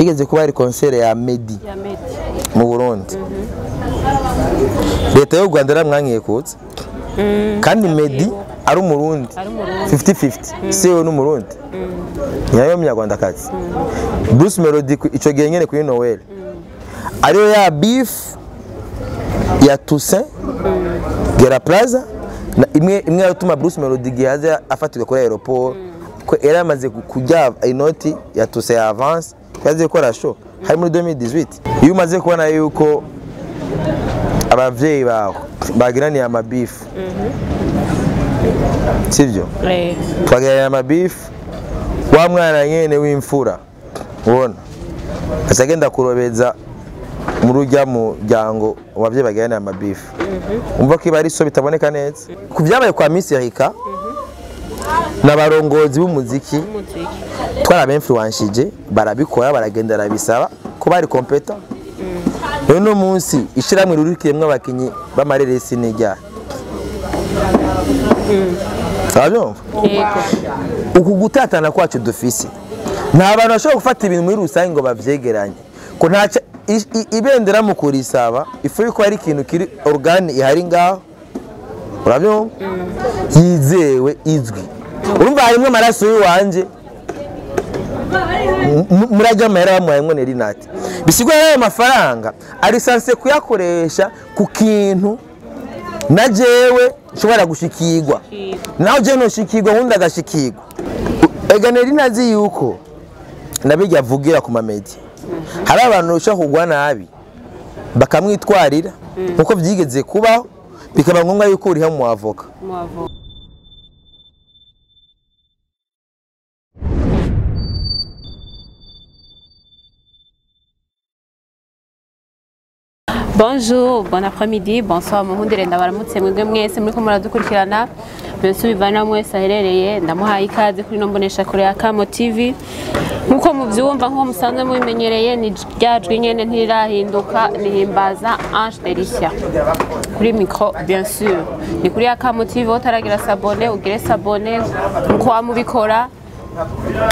Higeze kuba ari concert ya Meddy mu Burundi. Leta y'u Rwanda yaramwankiye kutse. Kandi Meddy ari umurundi 50-50 siyo n'umurundi nyayo munyarwandakazi. Bruce Melody ico gihe nyene kuri Noel ariyo ya beef ya Toussaint Gera Plaza imwe yatuma Bruce Melody gihaze afatirwa kuri aeroport ko era amaze kujya inoti ya Toussaint ya avance yaze gukora show hari muri 2018. Iyo umaze kubona yuko abavyeyi bawe bagiraniye amabifu sivyo twagiraniye amabifu wa mwana nyene w'imfura ubona asagenda kurobeza mu rujya mu ryango abavyeyi bagiraniye amabifu umva ko ibari so bitaboneka neza ku byabaye kwa Miss Erika n'abarongozi b'umuziki twarabenfluenshije barabikora baragenda rabisaba ko bari competent. Uno munsi ishiramwe rurikiyemwe abakinyi bamareresi n'ijya. Sabyumva? Uku gutatana kwacu dufise. Nta bantu bashobora gufata ibintu muri rusange ngo bavyegeranye. Ko nta ibendera mu kurisaba ifu yuko ari ikintu kiri organi ihari ngaho. Urabyumva? Yizewe izwi. Urumva harimwe amaraso y'uwanje. Murajya mera bamuhaye Nelly Nat. Bisigwa rero amafaranga ari sanse kuyakoresha ku kintu na jewe nshobora gushikirwa naho je no shikirwa nkunda gashikirwa. Ega Nelly nazi yuko nabijya avugira ku mamedia hari abantu ushaka kugwa nabi bakamwitwarira uko byigeze kubaho bikaba ngombwa yuko uri mu avoka. Bonjour, bon après-midi, bonsoir muhundire ndabaramutse mwebwe mwese muri ko muradukurikirana byose bivana mwese aherereye ndamuhaye ikaze kuri nombonesha kure ya Kamo TV nkuko muvyumva nko musanzwe mubimenyereye ni ryajwe nyene ntirahinduka nihimbaza Ange Delicia kuri micro bien sûr ni kuri ya Kamo TV utaragira s'abonner ugire s'abonner nko amubikora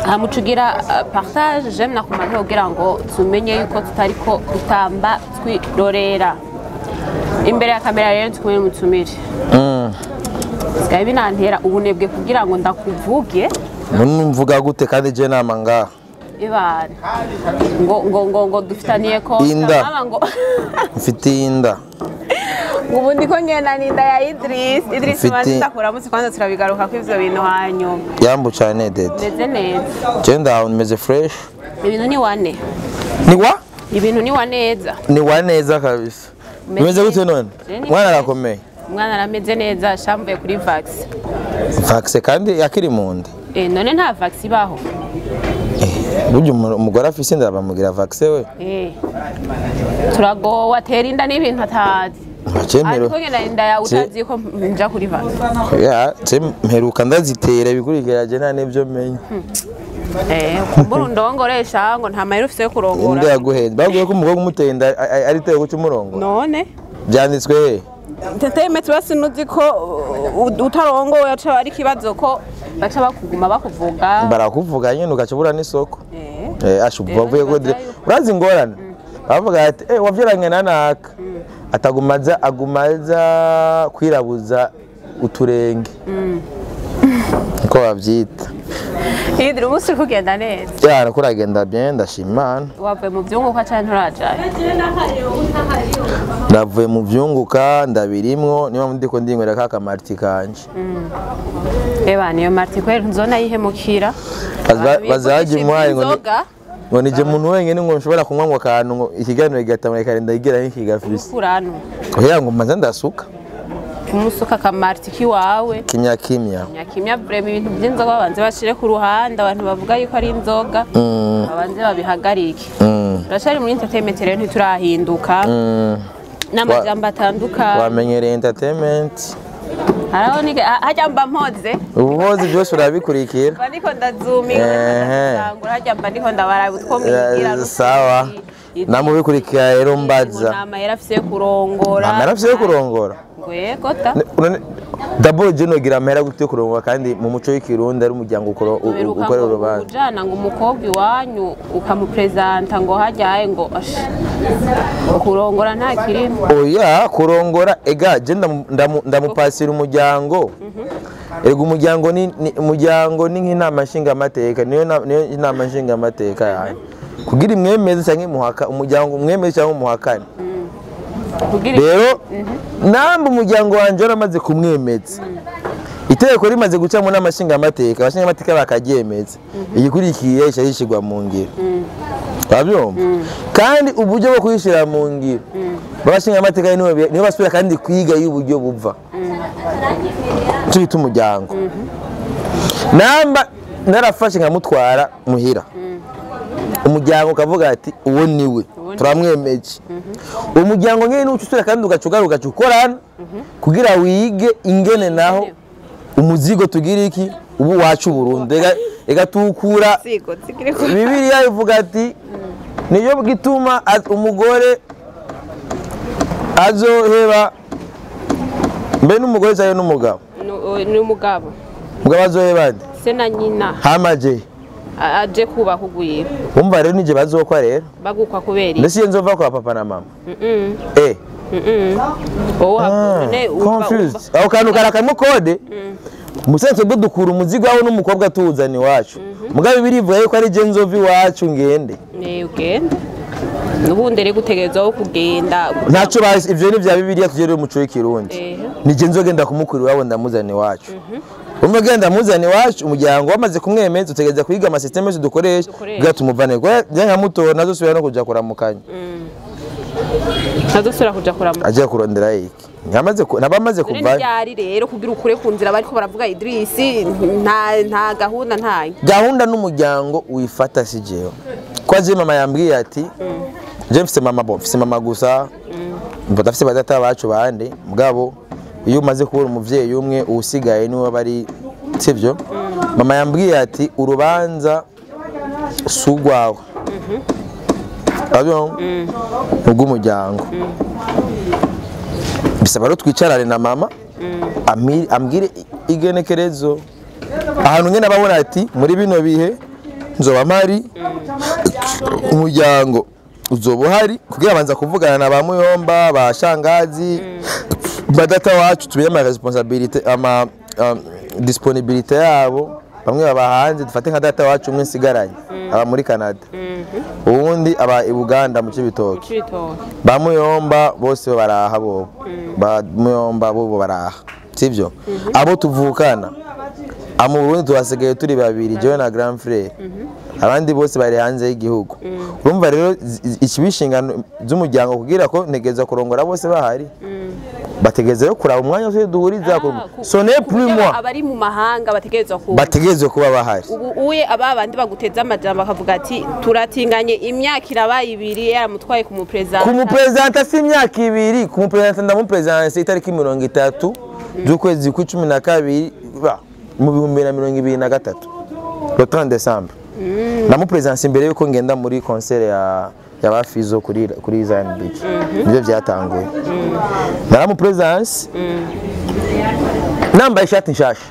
hamucugira partage j'aime na kumara kugira ngo tumenye yuko tutariko dutamba twirorera imbere ya kamera rero tukumwe mutumire Sky binantera ubunebwe kugira ngo ndakuvuge mvuga gute kandi je nama ngaha ibana ngo dufitaniye ko mama ngo mfite inda ubundi ko ngenda ninda ya Idris manzi ndakuramutse kwanza turabigaruka ko ivyo bintu hanyuma yambu cyane dede meze neza je ndaho meze fresh ibintu ni wane ibintu ni waneza ni waneza kabisa meze gute none mwana arakomeye mwana arameze neza shamvuye kuri vax kandi yakiri mu nda none nta vax ibaho buryo umugore afise inda bamugira vax we turagowa atera inda n'ibintu atazi ariko ngenda inda ya utazi ko nja kuri vax ya mperuka ndazitera bikurikiraje nta n'ibyo menye kumbura ndongoresha ngo nta mayiro ufise yo kurongora inda yaguheza baguye ko umugore umuteye inda ari teye guca umurongo none byanditswe he Teteme twasi nuzi ko utarongo yaca ari kibazo ko baca bakuguma bakuvuga barakuvuga nyene ukacubura n'isoko ashubavuye ko urazi ngorana bavuga ati wavyiranye nanaka agumaza kwirabuza uturenge ko bavyita Idri umunsi kugenda neza yana kuragenda bien ndashimana wavuye mu vyunguka cyane nturajaye navuye mu vyunguka ndabirimwo niba ndiko ndinywera ka kamarti kanje niyo marti kwera nzona yihemukira bazaje muhaye ngo nije muntu wenyene ngo nshobora kunywa ngo kantu ngo ikiganiro gigatamwe karenda igira nk'ikigafise kurano oya ngo maze ndasuka umusuka kamarti kiwawe kimya breve ibintu by'inzoga babanze bashire ku ruhande abantu bavuga yuko ari inzoga babanze babihagarike urashari muri entertainment rero ntiturahinduka n'amajambo atandukanye wamenyereye entertainment haraho ni hajya mba mpoze ubuhozi byose urabikurikira ndiko ndazuminga hajya mba ndiko ndabara utwo mwigira sawa namubikurikira rero mbaza nama yarafise kurongora nama yarafise kurongora gwego ta d'abord je nogira amahera gute kurongora kandi mu muco w'ikirundi ari umuryango ukorera urubanza ujana ngo umukobwa iwanyu ukamupresenta ngo hajyaye ngo kurongora nta kirimo oya kurongora ega je ndamupasira umuryango ego umuryango ni nk'inama nshingamateka niyo inama nshingamateka yawe kugira imwemeze cyangwa imuhaka umuryango umwemeze cyangwa umuhakane rero namba umuryango wanje waramaze kumwemeza itegeko rimaze guca mu nama nshingamateka abashingamateka bakaryemeza igikurikiye isha yishigwa mu ngiro babyumva kandi uburyo bwo kuyishira mu ngiro abashingamateka nibo basubira kandi kwiga y'uburyo buva cyita umuryango namba narafashe nkamutwara muhira umuryango ukavuga ati uwo niwe turamwemeje umuryango nyene n'ucusura kandi ugacugaruka ukorana kugira wige ingene naho umuzigo tugira iki ubu wacu Burundi ega tukura Bibiliya ivuga ati niyo gituma umugore azoheba mbe n'umugore cyane n'umugabo n'umugabo azoheba se na nyina hamaje aje kuba kugwira umva rero nije bazokwa rero bagukwa kubera ndetse nzova kwa papa na mama confused aho kantu karakamwe kode musense bwo dukura umuzigo wawe n'umukobwa tuzani wacu mugabe birivuga yuko ari je nzova iwacu ngende ugende nubundi rero gutegerezwa kugenda ntaco basi ivyo ni vya Bibiliya tugere umuco w'ikirundi nije nzogenda kumukura iwabo ndamuzani wacu umugenda muzani wacu umuryango wamaze kumwemeza utegeza kwiga ama system yose dukoresha gatumuvane kwa nka muto nazo subira no kuja kuramukanya nazo subira kuja kuramukanya aje kurondera iki nabamaze kuva ryari rero kugira ukure kunzira bariko baravuga Idris nta gahunda n'umuryango wifata sijeyo kwa je mama yambwiye ati je mfise mama gusa mbodafise badata bacu bande mugabo iyo umaze kubura umuvyeyi umwe usigaye niwe bari sivyo mama yambwiye ati urubanza sugwawe abyo ubw'umuryango bisaba ro twicarane na mama ambwire igenekerezo ahantu ngene ababona ati muri bino bihe nzoba mari umuryango uzoba uhari kugira banza kuvugana na Bamuyomba bashangazi badata wacu tubiye ama responsibility ama disponibility yabo bamwe baba hanze dufate nka data wacu umwe nsigaranye aba muri Canada ubundi aba i Buganda mu Cibitoke Bamuyomba bose baraha bo Bamuyomba bo baraha sivyo abo tuvukana amu Burundi tuwasigaye turi babiri jewe na grand frère abandi bose bari hanze y'igihugu urumva rero ikibishingano z'umuryango kugira ko ntegeza kurongora bose bahari bategeze yo kuraba umwanya wose duhuriza ko sone plus moi abari mu mahanga bategeze kuba bahari ubu uye ababandi baguteza amajambo akavuga ati turatinganye imyaka irabaye ibiri yaramutwaye kumupresenta si imyaka ibiri kumupresenta ndamupresenta itariki 30 z'ukwezi kwa 12 mu 2023 le 30 décembre namupresenta imbere yuko ngenda muri concert ya bafizo kuri Zion Beach nibyo byatanguye naramu presence namba ishati nshasha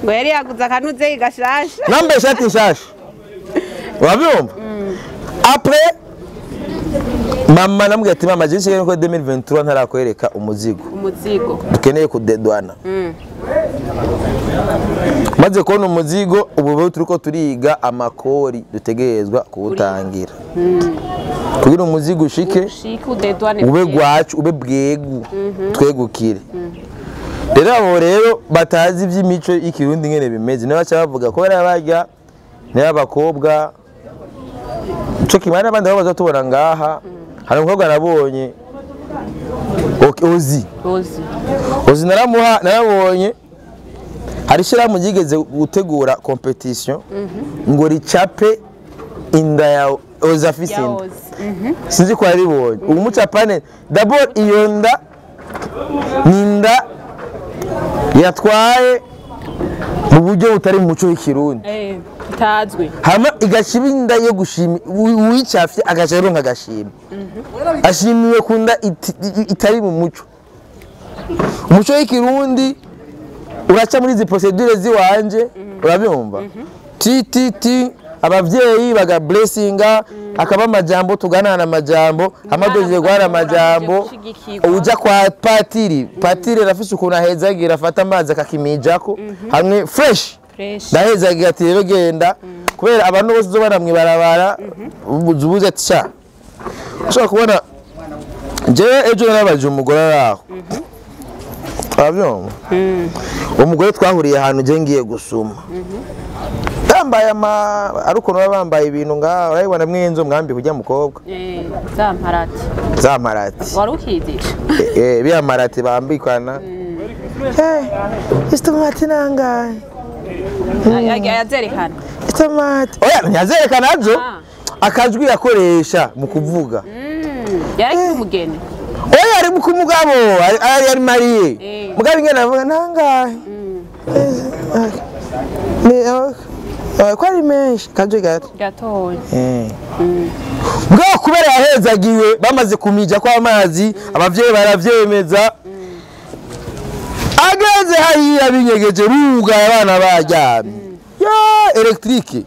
ngo yari yaguza kanuze igashasha namba ishati nshasha wabyumva après mama namubwiye ati mama je ko 2023 ntarakwereka umuzigo dukeneye kudedwana maze kubona umuzigo ubu turiko turiga amakori dutegerezwa kuwutangira kugira umuzigo ushike ube gwacu ube bwegu twegukire rero abo rero batazi ivy'imico y'ikirundi ngene bimeze ne bacha bavuga ko bari barya ne abakobwa cyo kimana abandi babaza tubona ngaha hari umukobwa nabonye ozi narabonye hari shiramu yigeze gutegura competition ngo ricape inda ya Ozafisinda sinzi ko aribonye ubu mucapane d'abord iyo nda ninda yatwaye mu buryo butari mu muco w'ikirundi tutazwi hama igashibinda yo gushima uwicafye agashero nkagashima ashimiwe kunda itari mu muco umuco w'ikirundi uraca muri zi procedure ziwanje urabyumva ti abavyeyi baga blessinga akaba amajambo tuganana amajambo amadoje gwara amajambo uja kwa patiri rafise ukuntu ahezagira afata amazi akakimijako hamwe fresh ndahezagira ati rero genda kubera abantu bose zo baramwibarabara ubuze ati sha ushaka kubona je ejo narabaje umugore araho avyumva umugore twahuriye ahantu je ngiye gusuma bambaye aruko bambaye ibintu nga urayibona mwenzo mwambi kujya mukobwa zamparati warukidisha biya marati bambikana istomati nangaye yazerekana istomati oya nyazerekana ajo akajwi yakoresha mu kuvuga yari kumugene oya ari mukumugabo ari mariye mugabo ingene avuga nangaye kwari menshi kanje gatoye bwo kubera yahezagiwe bamaze kumija kwa amazi abavyeyi baravyemeza ageze hariya binyegeje ruga abana baryamye ya electrique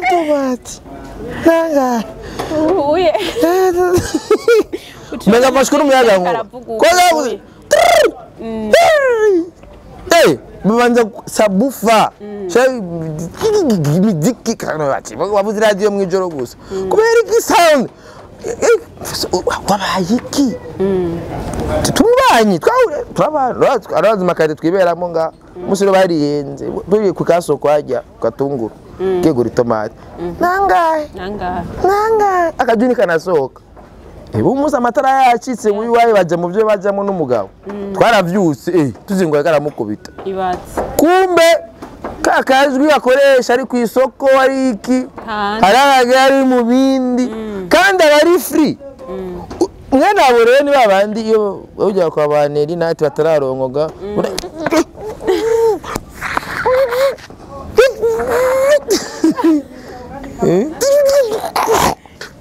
tomati nanga uye mega mashkuru muyaga ngo bibanza sabufa imiziki kanoti wavuze radio mwijoro gusa kubera iki sound wabayiki tumubanye arazi makade twiberamo nga musiro bariyenze turi ku kasoko ajya katunguru kegura tomate nangaye akajuni kanasohoka umusa amatara yacitse muri waye baje mu byo bajamo n'umugabo twaravyuse tuzingoye karamukubita ibatse kumbe kakajwi akoresha ari ku isoko ari iki haraga ari mu bindi kandi abari free mwana abo rero ni babandi iyo ujya kwa Nelly Nat batararongoga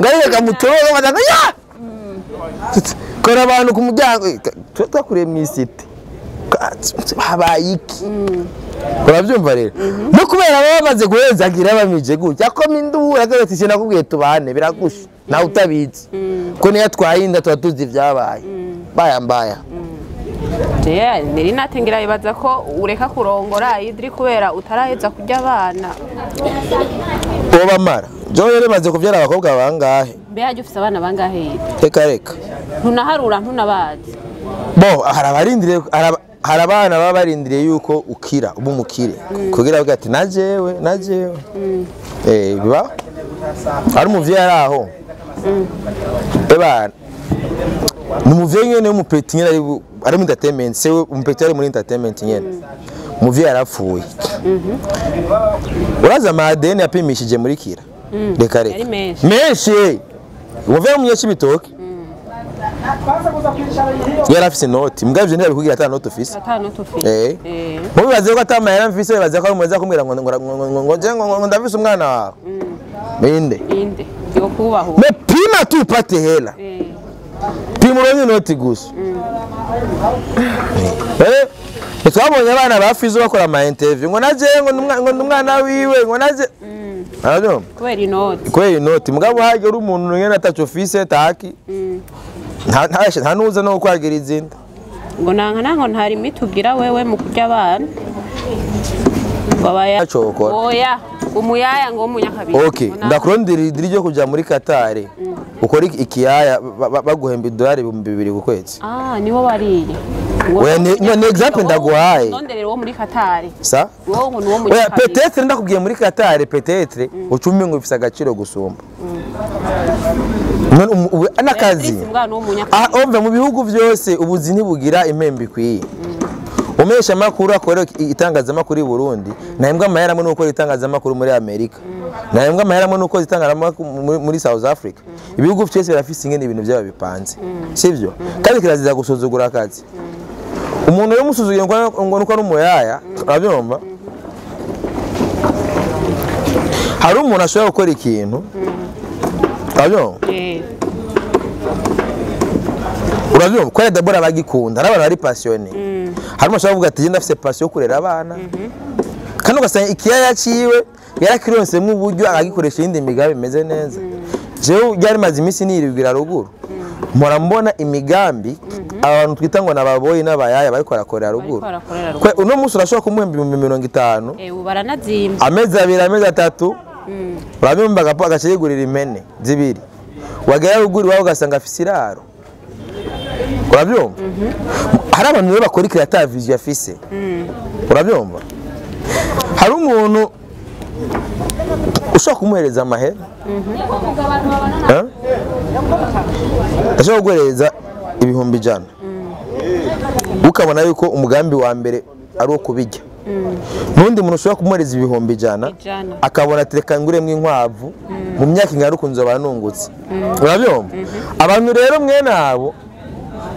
ngari kamutoro badanga ya kora abantu ku muryango twakuriye mu isite habayiki urabyumva rero no kubera bamaze guhezagira bamije gutya ko mindura agati cyane nakubwiye tubane biragusha nawe utabizi ko niyo twayinda tuzi byabaye mbaya Nelly Nat ngira ibaza ko ureka kurongora idri kubera utaraheza kurya abana oba mara jo yere maze kuvyara abakobwa bangahe mbe yaje ufite abana bangahe reka ntunaharura ntunabazi bo harabarindire harabana baba barindiriye yuko ukira ubumukire kugira bavuga ati najewe biba ari umuvyeyi araho ebana numuvyeyi nyene umupeti nyene ari mu entertainment se umupeti ari muri entertainment nyene umuvyeyi arapfuye uraza madeni yapimishije muri kira reka menshi umuvyeyi munyeshi bitoke yarafise noti mugavye ntiyari kugira ata noti office mubibaze ko atamahera mfise bibaze ko umuza kumbwira ngo ndavise umwana wawe inde yo kubaho me pima tu pate hela pima uronye noti gusa twabonye abana bafize bakora ama interview ngo naje ngo umwana wiwe ngo naje arado kweri noti mugabo haje uri umuntu ngene atacho office taki nta nuza no kwagira izinda ngo nango ntari mitugira wewe mu kurya abana babaya oya umuyaya ngo umunyakabiri okay ndakurondira idiri ryo kuja muri Qatar ukora ikiyaya baguhemba $2,000 ku kwezi niho bariye ni example ndaguhaye nonderero wo muri Qatar sa wowe ngo nuwo muri Qatar peut-être ndakubwiye muri Qatar peut-être ucumi ngo ifise agaciro gusumba anakazi umva mu bihugu byose ubuzi ntibugira impembe kwiye umesha makuru akora itangazamakuru i Burundi nahembwa amahera amwe nuko itangazamakuru muri Amerika nahembwa amahera amwe nuko itangazamakuru muri South Africa ibihugu byose birafise ingene ibintu byabo bipanze sivyo kandi kiraziza gusuzugura akazi umuntu yo musuzugiye ngo nuko ari umuyaya urabyumva hari umuntu ashobora gukora ikintu urabyumva urabyumva ko Deborah bagikunda ari abantu bari passionné harimo ashobora kuvuga ati njye ndafite passion yo kurera abana kandi ugasanga ikiyaya ciwe yarakironsemo uburyo agikoresha indi migambi imeze neza jewe byari maze iminsi niribwira ruguru mpora mbona imigambi abantu twita ngo nababoyi n'abayaya bariko barakorera ruguru kwe uno munsi urashobora kumuhemba 50 baranazimba amezi 2 amezi 3 urabyumva agacigurira impene zibiri wagera ruguru wawe ugasanga afise iraro urabyumva hari abantu rero bakora creative vision afise urabyumva hari umuntu ushaka kumuhereza amahera ashaka kuguhereza 100,000 ukabona yuko umugambi wa mbere ari uwo kubijya n'undi muntu ushobora kumuhereza 100,000 akabona ati reka nguremwe inkwavu mu myaka ingaruka nzoba nungutse urabyumva abantu rero mwene abo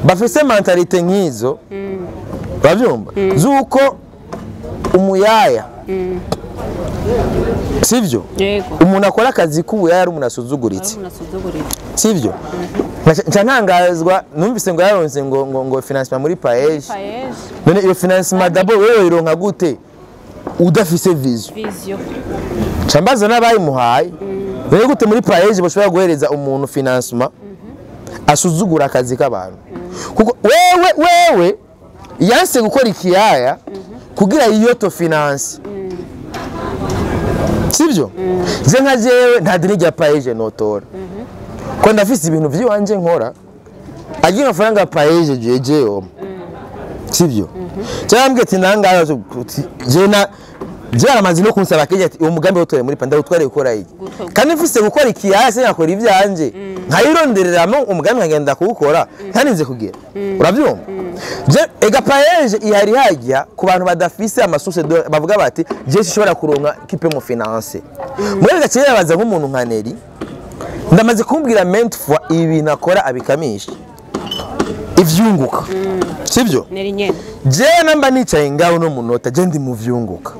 bafise mentalite nk'izo urabyumva zuko umuyaya sivyo umuntu akora akazi k'ubuyaya ari umuntu asuzuguritse sivyo nca ntangazwa numvise ngo yaronse ngo financement muri paege none iyo financement d'abord wewe ironka gute udafise vision cambaza n'abayimuhaye wewe gute muri paege bashobora guhereza umuntu financement asuzugura akazi k'abantu kuko wewe yanse gukora ikiyaya kugira yiyoto finance sivyo je nka jewe nta dini rya paege notora ko ndafise ibintu vy'iwanje nkora agiye amafaranga paege jeje sivyo cyambwe ati nangaye je aramazi no kunsaba keje ati uwo mugambi wotore muri panda utware gukora iki kandi mfise gukora ikiyaya se nakora ivyanje nkayirondereramo umugambi nkagenda kuwukora ntaninze kugira uravyumva je ega paege ihari hajya ku bantu badafise amasuse bavuga bati je shobora kuronka kipe mu finance muri gace yabaza nk'umuntu nka Nelly ndamaze kumbwira ment fois ibi nakora abikamisha ivyunguka sivyo Nelly nyene je namba nicaye ngaho no munota je ndi mu vyunguka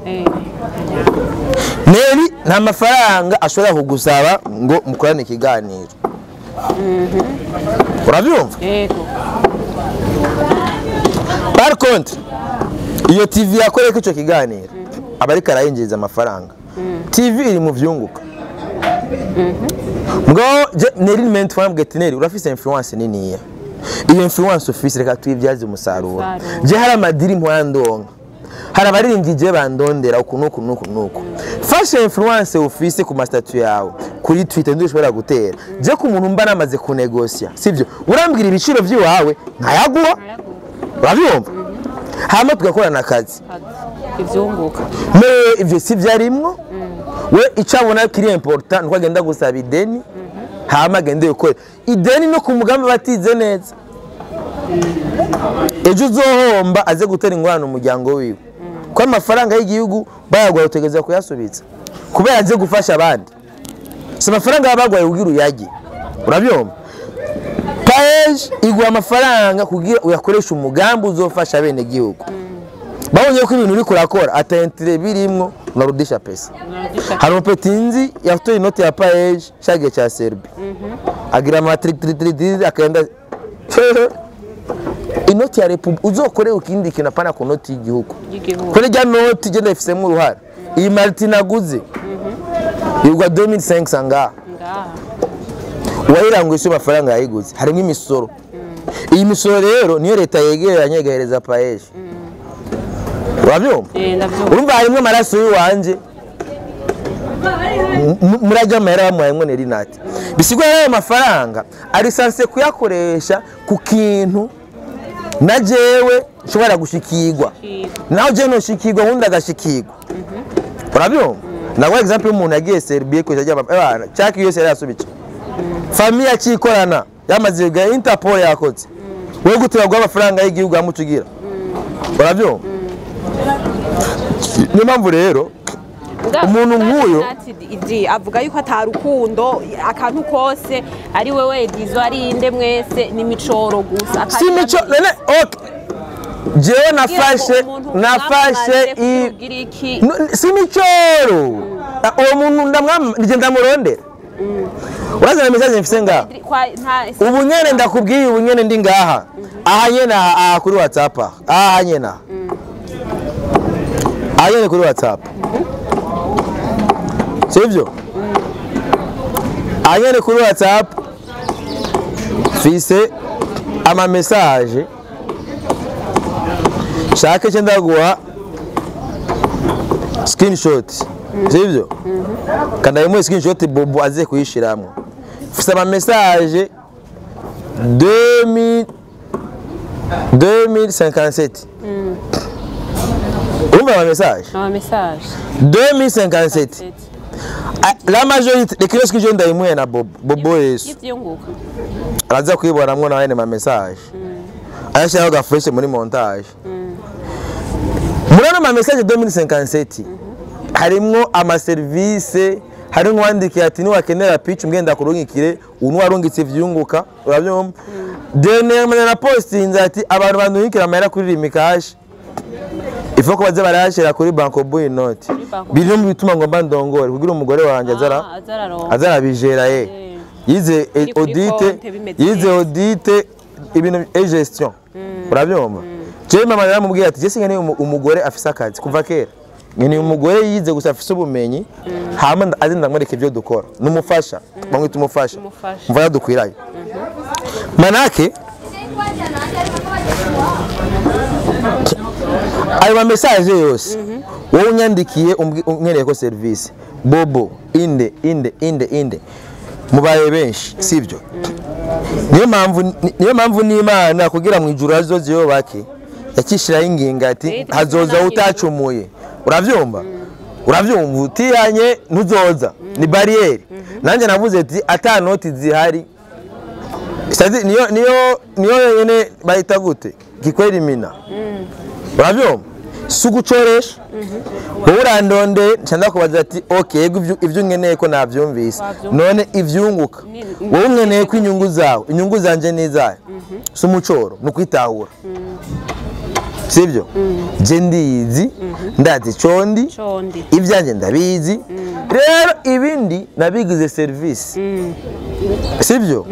Nelly nta mafaranga ashobora kugusaba ngo mukorane ikiganiro urabyumva yego par contre iyo TV yakoreye ko ico kiganiro abari karayinjiza amafaranga TV iri mu vyunguka ngo Nelly ment fois Nelly urafise influence nini iyo influence office reka twibyaze umusaruro je hari amadiri mpwandonga hari abaririmbyi je bandondera ukunuku fashe influence office ku mastatut yawe kuri Twitter ndushobora gutera je ku muntu mba namaze kunegosia sivyo urambwira ibiciro by'iwawe nkayaguha urabyumva hama tugakorana akazi ivyunguka ivyo sivyarimwo we icabona kiri important twagenda gusaba ideni hama agende yokore ideni no ku mugambi batize neza ejo uzohomba aze gutera ingorane umuryango wiwe ko amafaranga y'igihugu bayagwaye utegeza kuyasubitsa kubera aze gufasha abandi si amafaranga babagwaye ugira uyagi urabyumva paege igwa amafaranga kugira uyakoresha umugambi uzofasha bene gihugu babonye ko ibintu uri kurakora atentire birimwo unarudisha pesa hari umupetinzi yafitoye inoti ya paege shagiye cha Serbia agira matric akenda inoti ya republika uzokore ukindi kintu apana ku noti y'igihugu kuri rya noti genda ifisemo uruhare iyi Martina guze yigwa 2500 ngaha wayiranguye amafaranga yayiguze harimo imisoro iyi misoro rero niyo leta yegeranye igahereza paege urabyumva urumva harimo amaraso y'uwanje murajya amahera bamuhaye Nelly Nat bisigwa ayo mafaranga ari sanse kuyakoresha ku kintu na jewe nshobora gushikirwa naho je no shikirwa wundi agashikirwa urabyumva nago example umuntu yagiye Serbia ko cyajya abana cyaki yose yarasubice famille yakikorana yamaze ga Interpol yakoze we gutira gwa amafaranga y'igihugu amucugira urabyumva ni mpamvu rero umuntu nk'uyo avuga yuko atarukundo akantu kose ari wewe dizo ari inde mwese ni micoro gusa si mico nene okay jewe nafashe simicoro uwo muntu ndamwigenda murondera urazana message mfise ngaha ubu nyene ndakubwiye ubu nyene ndi ngaha aha nyene kuri WhatsApp aha nyene kuri WhatsApp sivyo aha nyene kuri WhatsApp fise ama message shaka cyenda guha screenshot sivyo kandi ayo screenshot bobo aze kuyishiramwe fise ama message 2057 umva ama message 2057 la majorité des clients que je ndayimwe na bobo yesu araza kwibona mwo na ma message ayashaka ga fresh muri montage murana ma message 2057 harimwo ama service harimwo wandiki ati ni wakenera pitch mgenda kurungikire unu warungitse vyunguka urabyumva dene na posting ati abantu bandungikira amahera kuri rimikash ifo ko baze barashira kuri banko boy note biri mu bituma ngo bandongore kugira umugore wanje azara bijera yize audite ibintu gestion urabyumva je mama yaramubwiye ati je singene umugore afisa akazi kuva kera ngene umugore yize gusa afisa ubumenyi hama azinda ngwereke byo dukora numufasha bamwe tumufasha mvaya dukwirayo manake ayo message yose wowe unyandikiye umwereye ko service bobo inde mubaye benshi sivyo niyo mpamvu n'Imana kugira mu ijuru azoze yo bake yakishiraho inginga ati hazoza utacumuye uravyumva utiyanye ntuzoza ni barriere nanje navuze ati ata noti zihari niyo yene bayita gute gikwera mina uravyumva sugucoresha urandonde cyanda kubaza ati okay ivyo nkeneye ko navyumvise none ivyunguka wowe nkeneye ko inyungu zanje nizaye sumucoro nukwitahura sivyo je ndizi ndazi condi ivyanje ndabizi rero ibindi nabigize service sivyo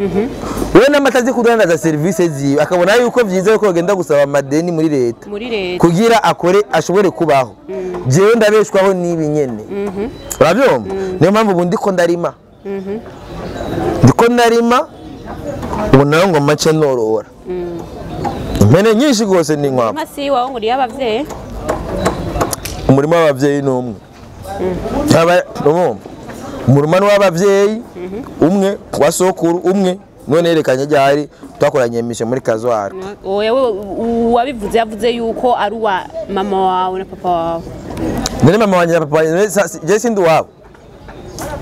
wewe namatazi kudandaza service ziwe akabona yuko vyiza ko agenda gusaba amadeni muri leta kugira akore ashobore kubaho jewe ndabeshwaho nibi nyene urabyumva niyo mpamvu ubundi ko ndarima ubona ngo mace norora impene nyinshi gose ni nkwa masi wawo nguri y'abavyeyi umurima w'abavyeyi n'umwe umurima w'abavyeyi umwe wa sokuru umwe none yerekanye ryari twakoranye mishe muri kazwara wewe wabivuze yavuze yuko ari wa mama wawe na papa wawe none mama wanje na papa wanje je sindi wabo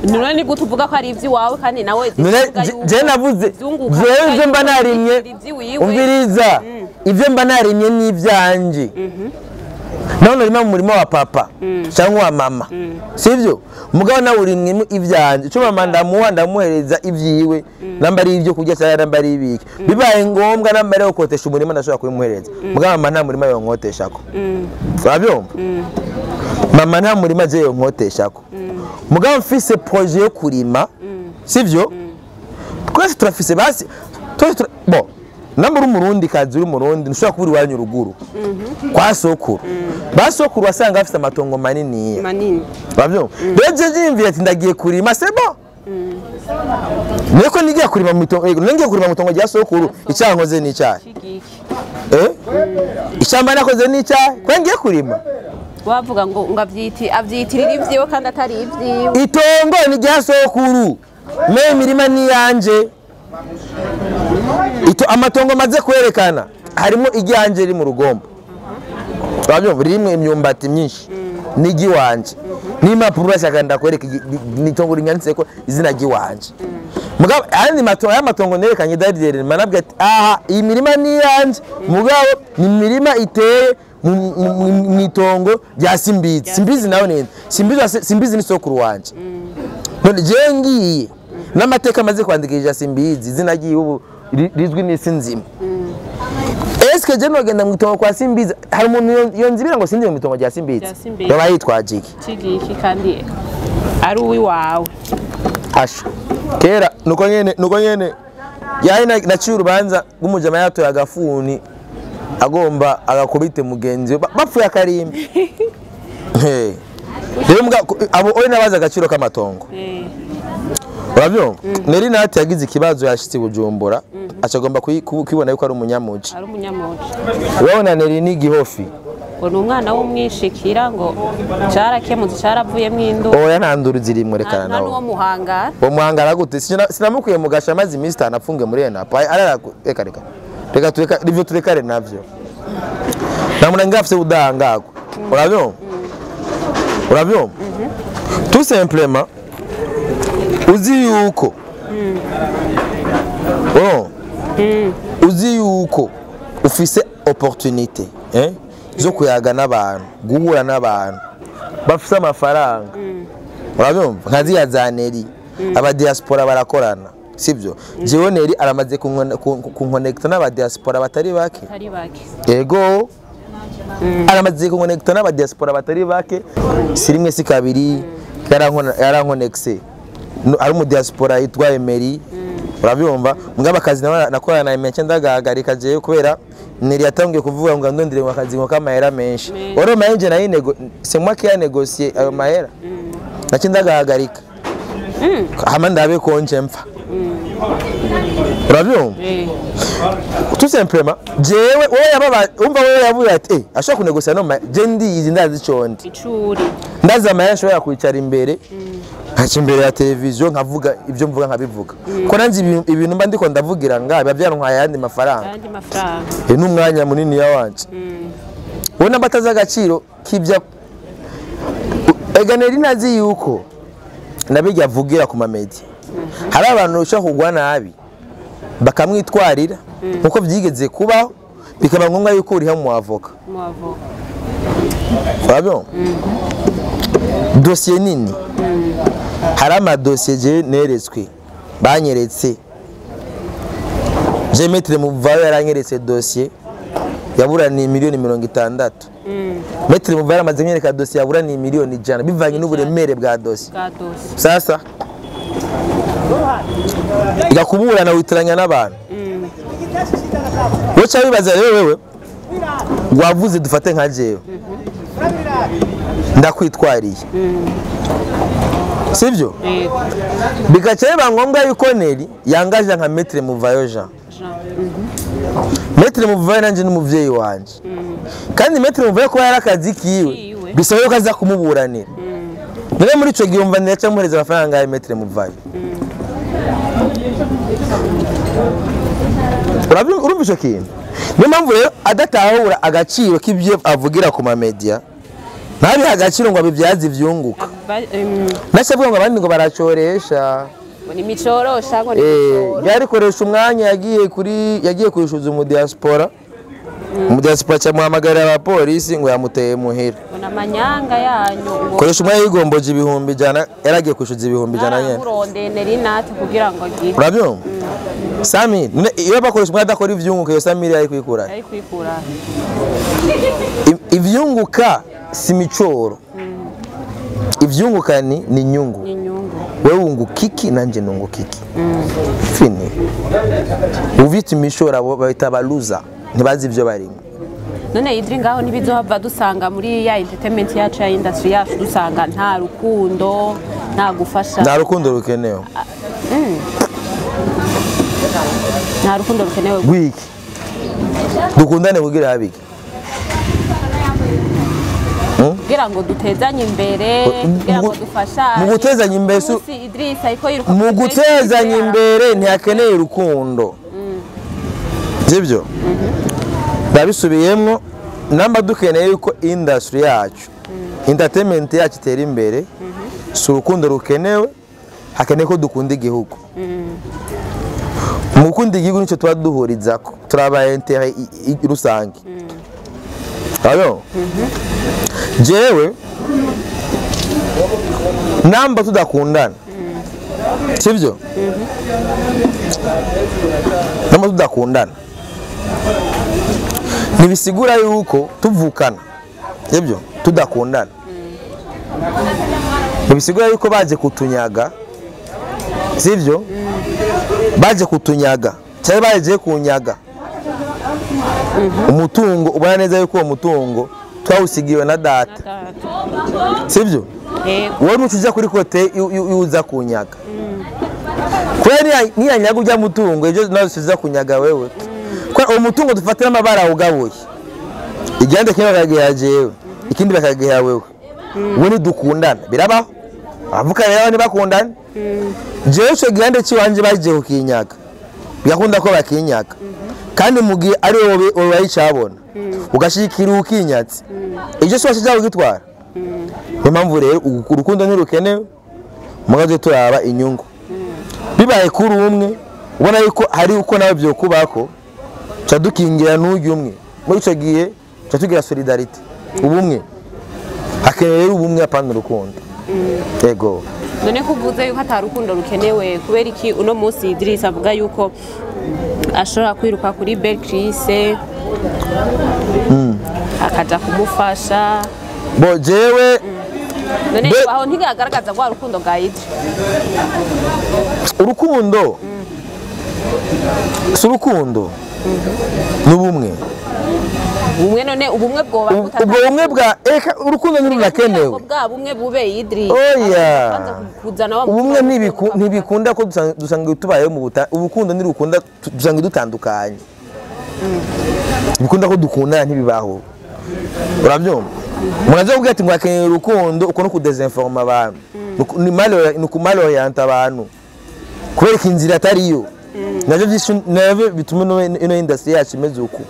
none ni gutuvuga ko ari ivyi wawe kandi nawe je navuze je mba narimye umviriza ivyo mba narimye n'ivyanje none urimo mu murimo wa papa cyangwa wa mama sivyo mugabo nawe urimwe ivyanje cyo mama ndamuhereza ivyiwe namba ari ivyo kujya cyangwa namba ari ibiki bibaye ngombwa namba ari ukotesha umurimo ndashobora kubimuhereza mugabo mama nta murimo yo nkoteshako urabyumva mama nta murimo je yo nkoteshako mugabo mfise projet yo kurima sivyo twese turafise basi bon nambura umurundi kazi uri murundi nshobora kubura iwanyu ruguru kwa sokuru basokuru wasanga afite amatongo manini babyo beje jimvira ati ndagiye kurima sebo niko nigiye kurima mu tongo rya sokuru icyankoze ni icyayi icyamba nakoze ni icyayi kwa ngiye kurima wavuga ngo avyitirira ivyiwe kandi atari ivyiwe itongo ni rya sokuru me mirima ni yanje ito amatongo maze kwerekana harimo igihanje iri mu rugombo babyumva rimwe imyumbati myinshi nigi wanje n'impapuro bashakanda kwereka nitongo rinyanditse ko izina giwanje mugabo andi matongo nerekanye dadire manabwe ati aha iyi mirima ni yanje mugabo ni mirima iteye mu itongo rya Simbizi nawe nende Simbizi ni sokuru wanje none je ngiye n'amateka maze kwandikisha Simbizi izina giye ubu rizwi n'isi nzima eske gute je nogenda mu itongo kwa Simbizi hari umuntu yonzibira ngo sindi mu itongo rya Simbizi baba yitwaje iki kandi ari uwi wawe asha kera nuko nyene yayi naciye urubanza rw'umujama yatoye agafuni agomba agakubite mugenzi bapfuye akarimbi rero abo ori nabaza agaciro k'amatongo urabyumva Nelly Nat yagize ikibazo yashitse Bujumbura acagomba kwibona yuko ari umunyamuji urabona Nelly ni gihofi ngo ni umwana w'umwishikira ngo carakemutse caravuye mw'indu oya ntanduru zirimwe rekana nawe uwo muhangara gute sinamukuye mu gasha mazi iminsi 5 afunge muri Enapo reka rivyo turekare navyo namuna ngafise udahangago urabyumva tout simplement uzi yuko uzi yuko ufise opportunité zo kuyaga n'abantu guhura n'abantu bafise amafaranga urabyumva nkazi ya Zaneri aba diaspora barakorana sibyo jewe Nelly aramaze kunconnecta n'aba diaspora batari bake yego aramaze kunconnecta n'aba diaspora batari bake sirimwe si kabiri yarankonexe ari mu diaspora yitwa Emery urabyumva mugaba akazi nakorana na Emery ndagahagarika jewe kubera Nelly yatangiye kuvuga ngo ndondire mu akazi ngo kamahera menshi oro mayenje na c'est moi qui a négocié ayo mahera naci ndagahagarika hama ndabe konje mpfa urabyumva tout simplement jewe wowe yababa umva wowe yavuye ati ashaka kunegosia no je ndizi ndazi condi icuri ndaza amahera ashobora kwicara imbere haci imbere ya televiziyo nkavuga ibyo mvuga nkabivuga ko nanzi ibintu mba ndiko ndavugira ngabe byantwaye yandi mafaranga n'umwanya munini yawanje ubona bataza agaciro k'ibya Nelly nazi yuko nabijya avugira ku mamedia hari abantu ushaka kugwa nabi bakamwitwarira nkuko byigeze kubaho bikaba ngombwa yuko uri mu avoka urabyo dossier nini hari ama dossier je neretswe banyeretse je mettre mu vayo yaranyeretse dossier yabura ni miliyoni 60 mettre mu vayo amaze nyereka dossier yabura ni miliyoni 100 bivanye n'uburemere bwa dossier sasa igakuburana witiranya n'abantu wocha bibaza wewe wavuze dufate nka jewe ndakwitwariye sivyo bigaceba ngombwa yuko Nelly yangaje nka Maître Muvayo Jean Maître Muvayo nanje n'umuvyeyi wanje kandi Maître Muvayo ko yarakazi kiwe bisaba yuko aza kumuburanira none muri ico gihumva ndaca muhereza amafaranga ya Maître Muvayo urumva ico kintu niyo mpamvu rero adatahura agaciro k'ibyo avugira ku mamedia ntabi agaciro ngo abivyazi vyunguka nashavuga ngo abandi ngo baracoresha ni micorosha ngo ni micoro yarikoresha umwanya yagiye kwishuza mu diaspora cya muhamagara ya polisi ngo yamuteye muhira bona manyanga yanyu koresha umwanya yigomboje 100 yaragiye kwishuza 100 nyene uronde Nelly Nat kugira ngo agire urabyumva Sami iyo bakoresha umwanya adakora ivyunguka yo Sami yari kwikura ivyunguka si micoro ivyunguka ni nyungu wewe ungukiki nanje nungukiki fini uvita imishora bayita baluza ntibazi ivyo barimo none idri ngaho nibizohava dusanga muri ya entertainment yacu ya industry yacu dusanga nta rukundo nta gufasha nta rukundo rukenewe nta rukundo rukenewe gwiki dukundane kugira habiki kugira ngo dutezanye imbere kugira ngo dufashanye mu gutezanya imbere Idrissa ariko yiruka mu gutezanya imbere ntiyakeneye urukundo sibyo babisubiyemo namba dukeneye yuko industry yacu entertainment yacu itera imbere si urukundo rukenewe hakeneye ko dukunda igihugu mu gukunda igihugu nicyo tuba duhurizako turaba intérêt rusange ayo jewe namba tudakundana sibyo namba tudakundana ntibisigura yuko tuvukana ibyo tudakundana ntibisigura yuko baje kutunyaga sivyo baje kutunyaga cyangwa baje kunyaga umutungo ubona neza yuko uwo mutungo twawusigiwe na data sivyo wowe nucuja kuri kote yuza kunyaga kwera niyanyaga ujya mutungo ejo nazo siza kunyaga wewe kwa uwo mutungo dufatira amabara ugabuye igende kimwe bakagiha jewe ikindi bakagiha wewe wowe dukundana birabaho avuka rero ni bakundana jewe cyo gihande ciwanje baje kukinyaga bigakunda ko bakinyaga kandi mugiye ari wowe bayicabona ugashikira ukinyatsi ejo so cyangwa gitwara impamvu rero urukundo ntirukenewe mugaze turaba inyungu bibaye kuri umwe ubona yuko hari uko nawe byo kubako cadukingira n'uyu umwe muri cyo gihe catugira solidarity ubumwe hakeneye ubumwe apana urukundo yego none kuvuze yuko atari urukundo rukenewe kubera iki uno munsi Idrissa avuga yuko ashobora kwiruka kuri Belcrise akaja kumufasha bo jewe none aho ntigagaragaza kwa rukundo bwa Idrissa urukundo surukundo n'ubumwe ubumwe none ubumwe bwo ubwo bumwe bwa eka urukundo ntirunakenewe bwa bumwe bube Idrissa oya ubumwe ntibikunda ko dusanga tubayeho mu urukundo ntirukunda dusanga dutandukanye bikunda ko dukundana ntibibaho urabyumva muraje kuvuga ati mwakeneye urukundo uko no kudesinforma abantu ni kumalo yanta abantu kubera inzira atariyo navyo bituma ino industry yacu imeze uko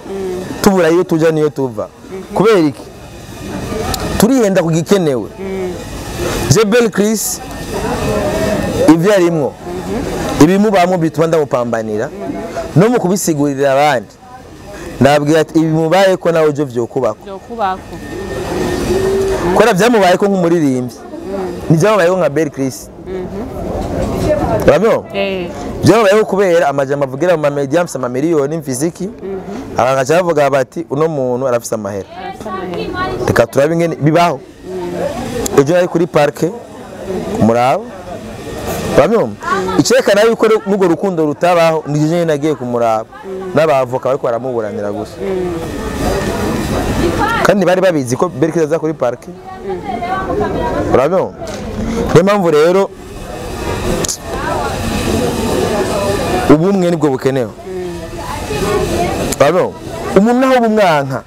tubura iyo tuja niyo tuva kubera iki turihenda kugikenewe Jebel Chris ivyo arimwo ibimubamwe bituma ndamupambanira no mu kubisigurira abandi nabwira ati ibimubaye ko nawe byo vyokubako kora byamubaye ko nk'umuririmbyi nijyamubaye ko nka Bel Chris Urabyo? Byabayeho kubera amajambo avugira mu media amsa miliyoni mfiziki abagaca bavuga bati uno muntu arafise amahera reka turabe ingene bibaho ejo ari kuri parke kumuraba Urabyo? Icekana yuko n'ugo rukundo rutabaho nije nagiye kumuraba n'abavoka bariko baramuburanira gusa kandi bari babizi ko Bel Chris aza kuri parke Urabyo? Niyo mpamvu rero ubumwe nibwo bukenewe Urabyo? Umuntu naho bumwanka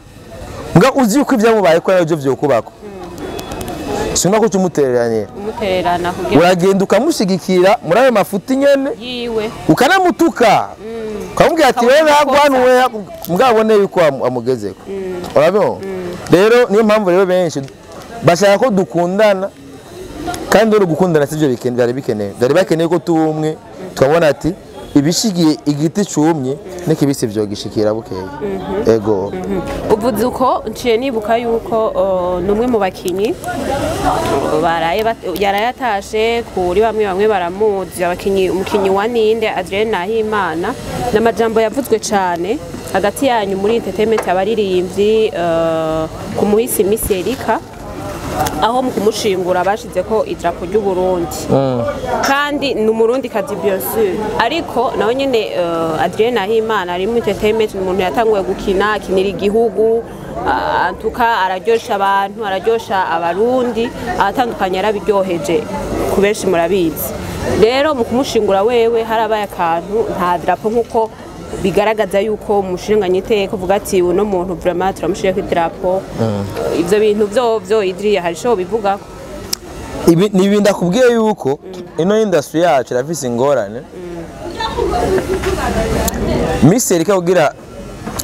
nga uzi uko ibyamubaye ko nabyo vyokubako singa ko tumutereranye kugira uragenda ukamushigikira muri ayo mafuti nyene yiwe ukanamutuka ukamubwira ati wewe nagwanuwe mugabone yuko amugezeko Urabyo? Rero niyo mpamvu rero benshi bashaka ko dukundana kandi uri gukundana sivyo bikenewe byari bakeneye ko tubumwe tukabona ati ibishigiye igiti cyumye n'ikibisi byo gishikira bukeye ego uvuze uko nciye nibuka yuko numwe mu bakinyi yarayatashe kuri bamwe baramuzi abakinyi umukinyi wa Ninde Adrien Nahimana n'amajambo yavuzwe cyane hagati yanyu muri entertainment abaririmbyi ku muhisi Miss Erika aho mu kumushingura bashize ko idrapo ry'u Burundi kandi n'umurundi kazi bien sûr ariko naho nyene Adrien Nahimana ari mu entertainment umuntu yatanguye gukina akinira igihugu antuka araryosha abantu araryosha abarundi atandukanye arabiryoheje ku benshi murabizi rero mu kumushingura wewe harabaye akantu nta drapo nkuko bigaragaza yuko umushinganye iteko vuga ati uno muntu vraiment turamushije ku drapo ivyo bintu byo Idrissa hari sho bivuga ibi nibinda kubwiye yuko ino industry yacu irafise ingorane Miss Erika kugira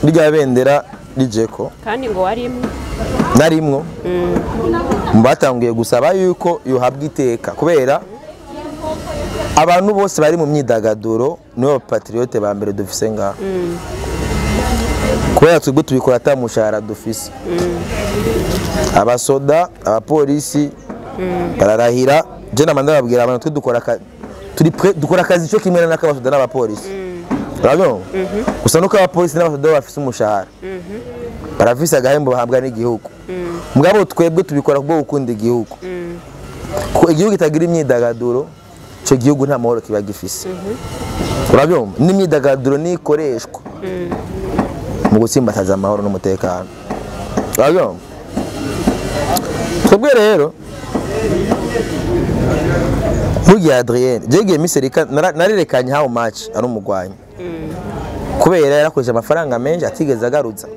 rya bendera rijeko kandi ngo warimwe narimwo mbatangiye gusaba yuko yohabwa iteka kubera abantu bose bari mu myidagaduro nibo patriote ba mbere dufise ngaho kubera twebwe tubikora atamushahara dufise abasoda abapolisi bararahira je namanda babwira abantu dukora akazi cyo kimwe n'akabasoda n'abapolisi Urabyo? Gusa nuko abapolisi n'abasoda bafise umushahara barafise agahembo bahabwa n'igihugu mugabo twebwe tubikora kubwo gukunda igihugu ko igihugu kitagira imyidagaduro cyo gihugu nta mahoro kiba gifise urabyumva n'imyidagaduro nikoreshwa mu gutsimbataza amahoro n'umutekano urabyumva twebwe rero Mugi Adrien jege miserika narirekanye how much ari umugwanyi kubera yarakoze amafaranga menshi atigeze agaruza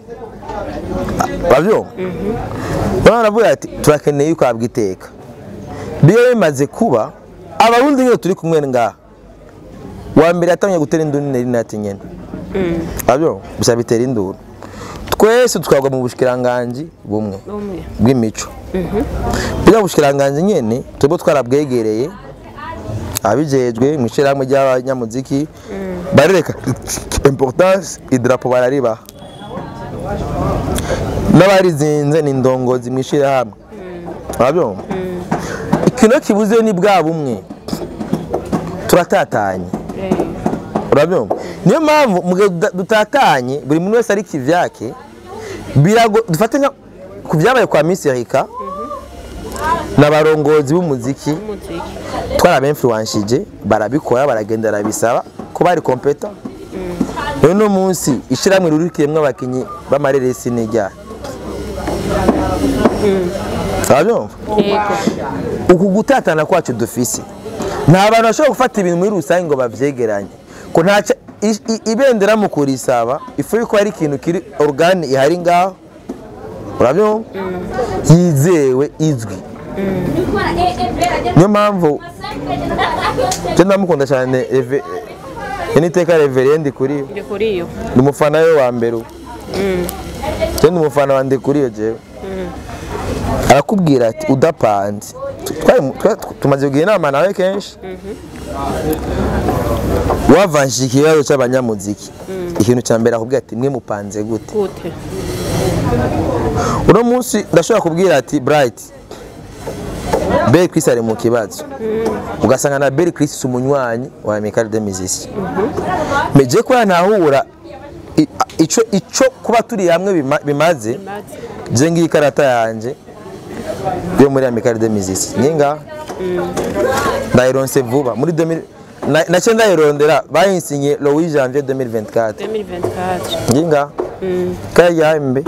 babyo baravuga ati turakeneye yuko abwiteka biyo bimaze kuba abarundi nyo turi kumwe ngaha wa mbere atanye gutera induru Nelly Nat nyene babyo bisa bitera induru twese twagwa mu bushikiranganje bumwe bw'imico bya bushikiranganje nyene twebwe twarabwegereye abijejwe mwishirahamwe ry'abanyamuziki barereka importance idrapo barariba n'abarizinze n'indongozi mwishirahamwe babyo ikintu kibuze ni bwa bumwe turatatanye urabyo niyo mpamvu mugihe dutatanye buri muntu wese ari kivyake birago dufatanya kuvyabaye kwa Misirika n'abarongozi b'umuziki twara influenceje barabikora baragenda rabisaba ko bari competa no munsi ishiramwe rurikiyemwe abakinyi bamareresi n'ijya Sabyumva uku gutatana kwacu dufise nta bantu bashobora gufata ibintu muri rusange ngo bavyegeranye ko nta ibendera mu kurisaba ifu yuko ari ikintu kiri organi ihari ngaho urabyo yizewe izwi niyo mpamvu cyenda mukunda cyane Eniteka reverend kuri yo ni umufana we wa mbere cyenda umufana wande kuri yo jewe arakubwira ati udapanze tumaze kugira inama nawe kenshi wavanshije ikibazo cy'abanyamuziki ikintu cya mbere akubwira ati mwe mupanze gute uno munsi ndashobora kubwira ati Bright Belle Chris ari mu kibazo ugasanga na Belle Chris umunywanyi wa Michael de Mizisi meje ko ntahura ico kuba turi hamwe bimaze je ngiye karata yanje yo muri Michael de Mizisi ninga ndaironse vuba muri 2000 na cyenda irondera bayinsinye Louis Janvier 2024 ninga kaya mbe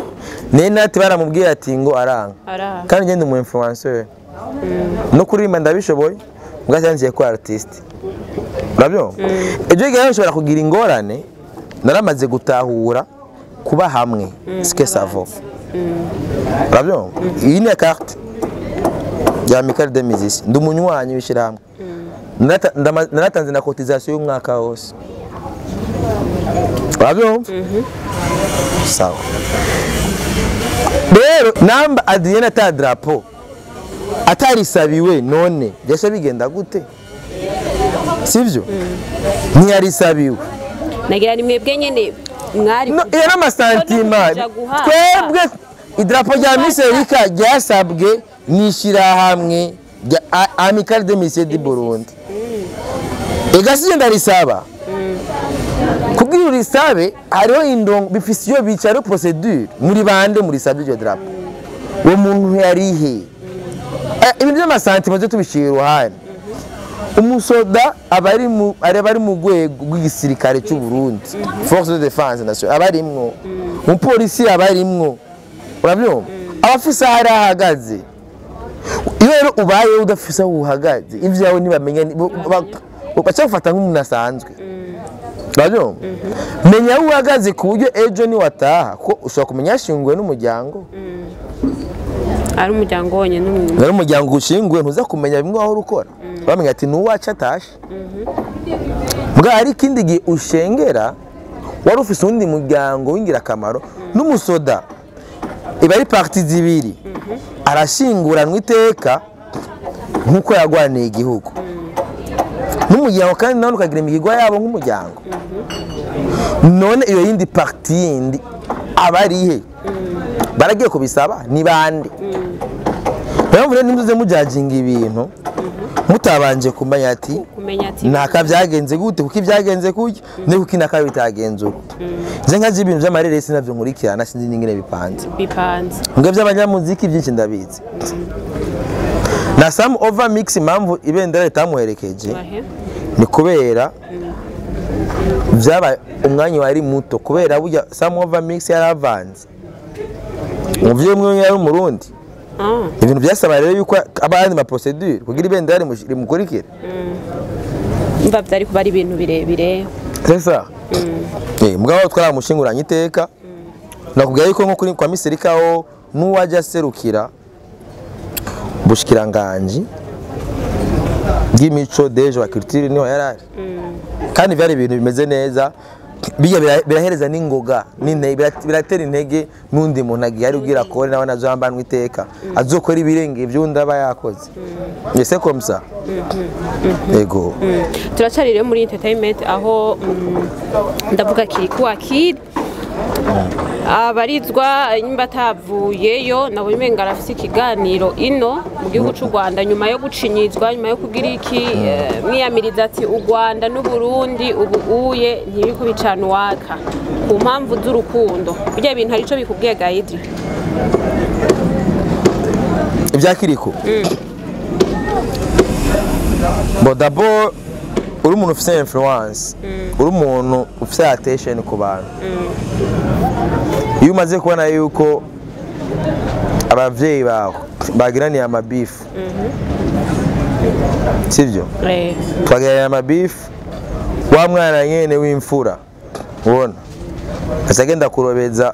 Nenati baramubwiye ati ngo aranga kandi ngende mu influencer no kuririmba ndabishoboye mugasanziye ko artist urabyo ejo gihe nshobora kugira ingorane naramaze gutahura kuba hamwe ske savo urabyo iyi ni carte ya Michael de Mizisi ndumunywanyi w'ishiramwe naratanze na cotisation y'umwaka wose urabyo sawa rero namba Adrien ta drapo atarisabiwe none byasha bigenda gute sivyo ntiyarisabiwe nagira ni mwebwe nyene mwari era amasantima twebwe idrapo rya Misirika ryasabwe nishira hamwe Amical de Misier du Burundi egasiye ndarisaba kubwira urisabe hariho indongo bifise iyo bicaro procedure muri bande muri sabye iryo drapo uwo muntu yarihe ibintu by'amasantima byo tubishira uruhande umusoda abari mu rwego rw'igisirikare cy'u Burundi Force de Défense Nationale abarimwo umupolisi abarimwo urabyo abafisa hari ahagaze iyo rero ubaye udafisa uhagaze ivyawe nibamenya bacha gufata nk'umuntu asanzwe urabyo menya uhagaze ku buryo ejo ni wataha ko ushobora kumenya yashinguwe n'umuryango ari umuryango wonye n'umuntu ari umuryango ushinguwe ntuza kumenya bimwe aho rukora bamenya ati nuwaca tashe mbwa ari kindi gihe ushengera wari ufise undi muryango wingira kamaro n'umusoda iba ari parti zibiri arashinguranwa iteka nkuko yagwaniye igihugu n'umuryango kandi nawe ukagira imigirwa yabo nk'umuryango none iyo yindi parti yindi abarihe baragiye kubisaba ni bande bamvure nimuze mujajinga ibintu mutabanje kumenya ati naka byagenze gute kuko ibyagenze kujya ne kuko inaka bitagenze uko je nkaje ibintu by'amarere sinavyo nkurikirana sinzi n'ingene bipanze ngo by'abanyamuziki byinshi ndabizi na some over mix impamvu ibendera ritamuherekeje ni kubera byaba umwanya wari muto kubera burya some over mix yaravanze umuvye mwe yari umurundi ibintu byasaba rero yuko abandi ma procedure kugira ibendera rimukurikira mva byari kuba ari ibintu birebire sesa mugabo twaramushinguranye iteka nakubwiye yuko nko kuri kwa Misirikaho nuwaje aserukira bushikiranganje bw'imico dejo wa culture niho yarari kandi byari ibintu bimeze neza birahereza n'ingoga biratera intege n'undi muntu agiye ari ubwira kore nawe nazambanwa iteka azokora ibirenge by'undi aba yakoze ese komsa yego turacari rero muri entertainment aho ndavuga Kilikou Akili abarizwa nyimba tavuyeyo nabo imenga arafise ikiganiro ino mu gihugu cy'u Rwanda nyuma yo gucinyizwa nyuma yo kugira iki mwiyamiriza ati u Rwanda n'u Burundi ubu uye ntibiko bicana waka ku mpamvu z'urukundo bijya ibintu hari ico bikubwiye Gaidri ibya Kilikou bodabo uri umuntu ufite influence uri umuntu ufite attention ku bantu iyo umaze kubona yuko abavyeyi bawe bagiraniye amabifu sivyo twagiraniye amabifu wa mwana nyene w'imfura ubona asagenda kurobeza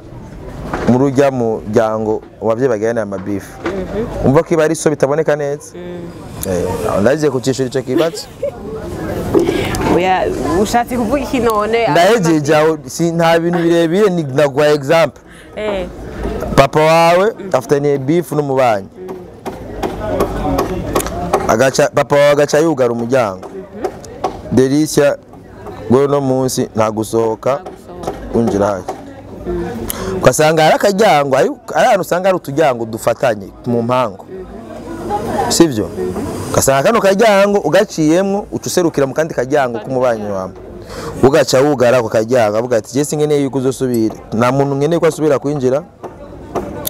mu rujya mu ryango abavyeyi bagiraniye amabifu umva ko ibari so bitaboneka neza ndaje kucishura ico kibazo oya ushatse kuvuga iki none ndahejeje si nta bintu birebire ni nagwa example papa wawe afitaniye beef n'umubanyi papa wawe agaca yugara umuryango Delicia ngo no munsi nta gusohoka unjira haje ugasanga ari akajyango ari ahantu usanga ari utujyango dufatanye mu mpango sivyo ugasanga kano kajyango ugaciyemwo ucuserukira mu kandi kajyango k'umubanyi wawe ugaca wugara ko kajyango avuga ati je singeneye yuko uzosubira nta muntu ngeneye ko asubira kwinjira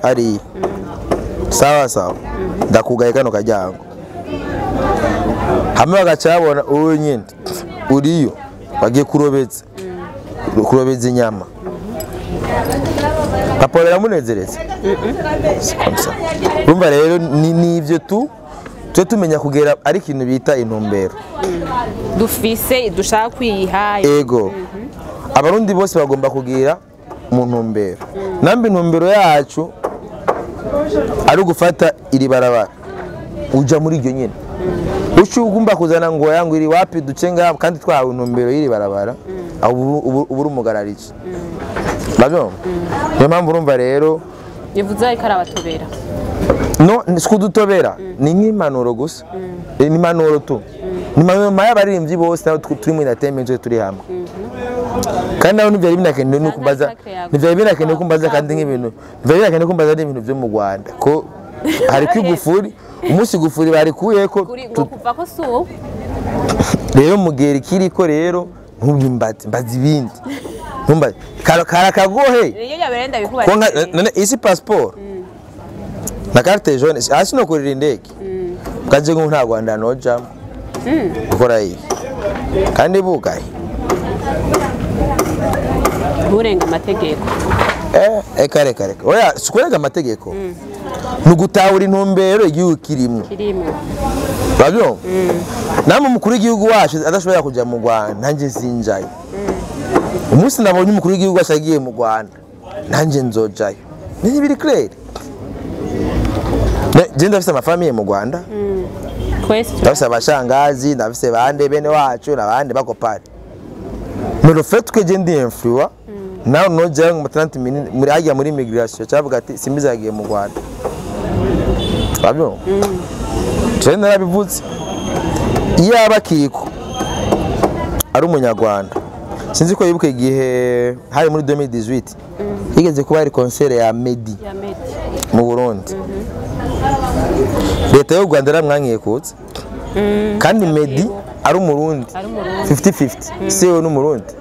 ari sawa sawa ndakugaye kano kajyango hamwe bagaca babona uwo nyine uriyo bagiye kurobeza inyama papa biramunezereza urumva rero ni ivyo tujye tumenya kugera ari ikintu bita intumbero dufise dushaka kwiha ego abarundi bose bagomba kugira mu ntumbero nambi intumbero yacu ari gufata iri barabara uja muri iryo nyene ucugumba kuzana ngo yangu iri wapi ducenga kandi twahawe intumbero y'iri barabara uburi umugarariki nabyo niyo mpamvu urumva rero yavuze ariko arabatobera no sikudutobera ni nk'impanuro gusa ni impanuro tu ni impanuro y'abaririmbyi bose naho turi mu entertainment turi hamwe kandi naho ntibyari binakenewe no kumbaza ntibyari binakenewe kumbaza kandi nk'ibintu ntibyari binakenewe kumbaza n'ibintu byo mu Rwanda ko hari kwigufuri umunsi gufuri barikuye ko kuva ko suwo rero mugera Kilikou rero ntubimbaze mbaza ibindi ntumbaze karakagohe iyo yaberenda bikubaye none isi passport na carte jaune asi no kurira indege kaje ngo nta Rwanda noja ukora iyi kandi bugaye urenga amategeko kare oya sikurenga amategeko nugutahura intumbero y'igihugu kirimo babyo namwe umukuru w'igihugu wacu adashobora kujya mu Rwanda nanjye sinjaye umunsi nabonye umukuru w'igihugu ashagiye mu Rwanda nanjye nzojayo ni biri clair je ndafise amafamiye mu Rwanda ndafise abashangazi ndafise bande bene wacu nabandi bakopari mais le fait que je ndi influwa nawe nojayo mu 30 minutes muri ajya muri immigration cyavuga ati Simbizi yagiye mu Rwanda babyo je narabivutse iyaba Kilikou ari umunyarwanda sinzi ko yibuke igihe hari muri 2018 higeze kuba ari concert ya Medi mu Burundi leta y'u Rwanda yaramwankiye kutse kandi Meddy ari umurundi 50-50 sewe n'umurundi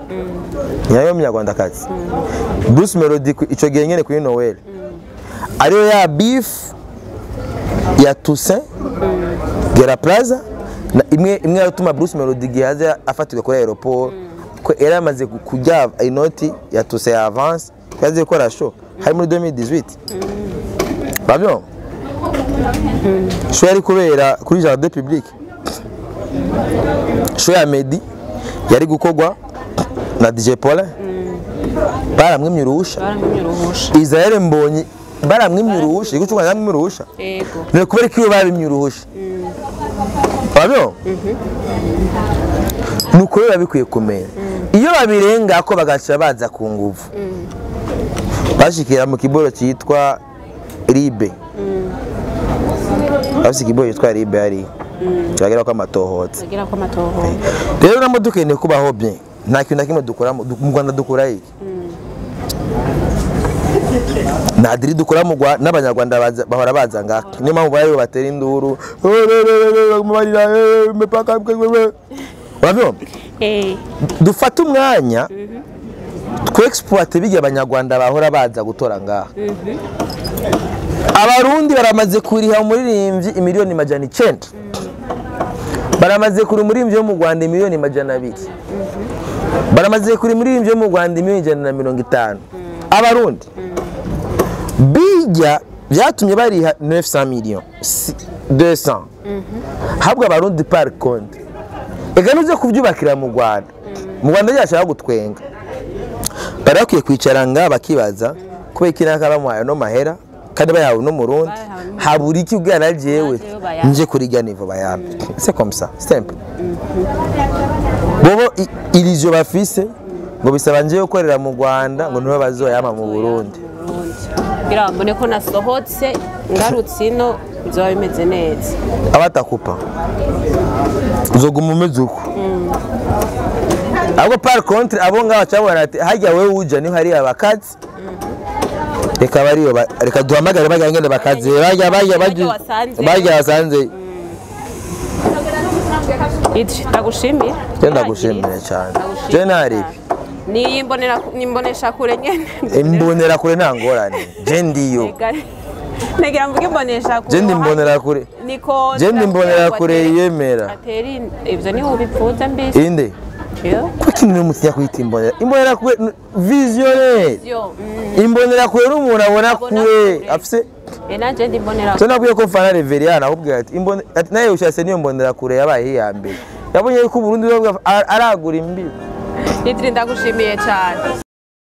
nyayo munyarwandakazi. Bruce Melody ico gihe nyene kuri Noel ariyo ya beef ya Toussaint Gera Plaza na imwe yatuma Bruce Melody gihaze afatirwa kuri aeroport ko era amaze kujya inoti ya Toussaint avance kaze gukora show hari muri 2018 babyo show yari kubera kuri Jardin Public. Show ya Meddy yari gukorwa na DJ Paula baramwimye uruhusha Israel Mbonyi baramwimye uruhusha igucunga namwe uruhusha yego ne kubera ko babimye uruhusha babyo nuko babikwiye kumenya iyo babirenga ko bagaca baza ku nguvu bashikira mu kiboro cyitwa Ribe basi kiboro cyitwa Ribe ari cyagera ko amatohotse rero namudukeneye kubaho bien nta kintu nakimwe dukora mu Rwanda dukora iki nadiri dukora mu Rwanda n'abanyarwanda bahora baza ngaka niyo mpamvu bari batera induru babyo dufata umwanya twexploite bijya abanyarwanda bahora baza gutora ngaha. Abarundi baramaze kuriha umuririmbyi imiliyoni majana 9 baramaze kuri umuririmbyi wo mu Rwanda imiliyoni majana 2 baramaze kuri umuririmbyi wo mu Rwanda imiliyoni 150 abarundi bijya byatumye bariha 900 millions 200 habwa abarundi par compte ega nuze kubyubakira mu Rwanda yashaka gutwenga barakwiye kwicara nga bakibaza ko ikinaka bamuhaye no mahera kandi bayawe no murundi haburi iki ubwana jewe nje kuriga nivo bayambe c'est comme ça simple bobo irizo bafise ngo bisaba nje gukorera mu Rwanda ngo niho bazoyama mu Burundi kugira mbone ko nasohotse ngarutse ino bizoba bimeze neza abatakupa uzoguma umeze uko abo par contre abo ngaba cyabona ati hajya wewe uja ni hari abakazi reka bariyo reka duhamagare bagangene bakazi bajya basanze Idri ndagushimira ndagushimira cyane je nari nimbonesha kure nyene imbonera kure ntangorane je ndiyo negira mvuge imbonesha kure je ndimbonera kure niko je ndimbonera kure yemera ateri ivyo ni ubipfuza mbese inde kuki ni mutinya kwita imbonera kure visionnaire imbonera kure n'umuntu abona kure afise nanje ndimbonera so nabwiye ko fana Reveriana ahubwo ati naye ushase niyo mbonera kure yabaye ya mbere yabonye ko Burundi aragura imbibi Idri ndagushimiye cyane